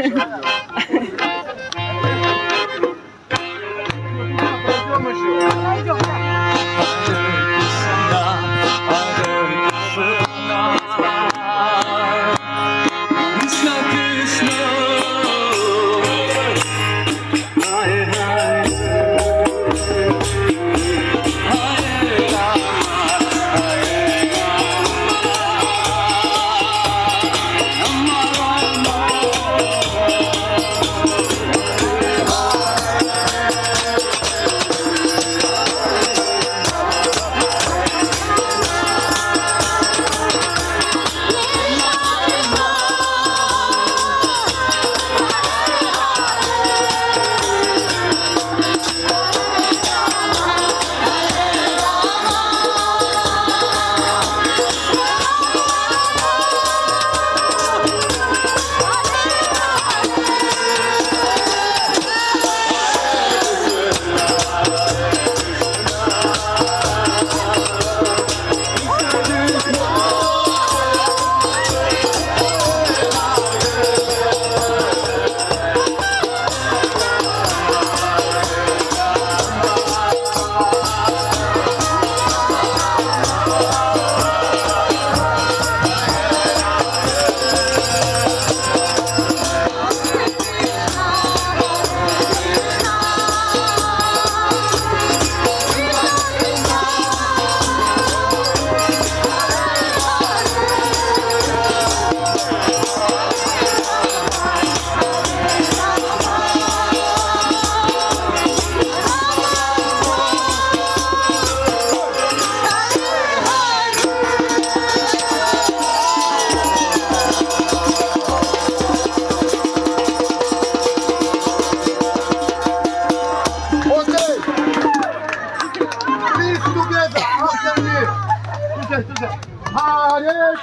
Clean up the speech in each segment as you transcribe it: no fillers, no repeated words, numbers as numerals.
Hare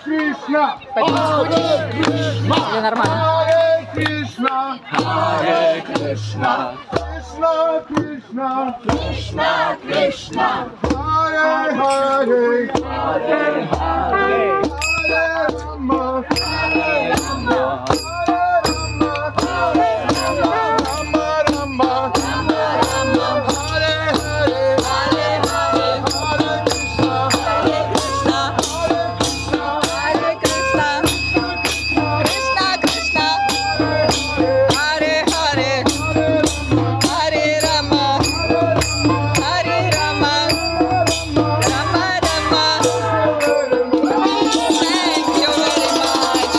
Krishna, Hare Krishna, Hare Krishna, Hare Krishna, Krishna Krishna, Krishna Krishna, Hare Hare, Hare Hare, Hare Rama, Hare Rama, Hare Rama, Rama Rama, Hare Hare, Hare Hare, Hare Krishna, Hare Krishna, Hare Krishna, Krishna Krishna, Hare Hare, Hare Rama, Hare Rama, Rama Rama. Thank you very much.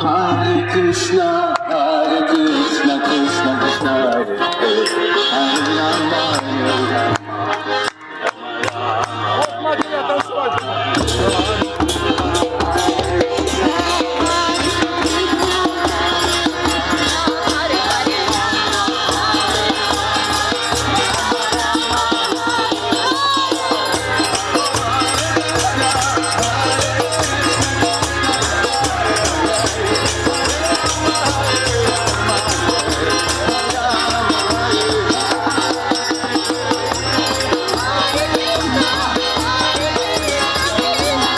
Hare Krishna.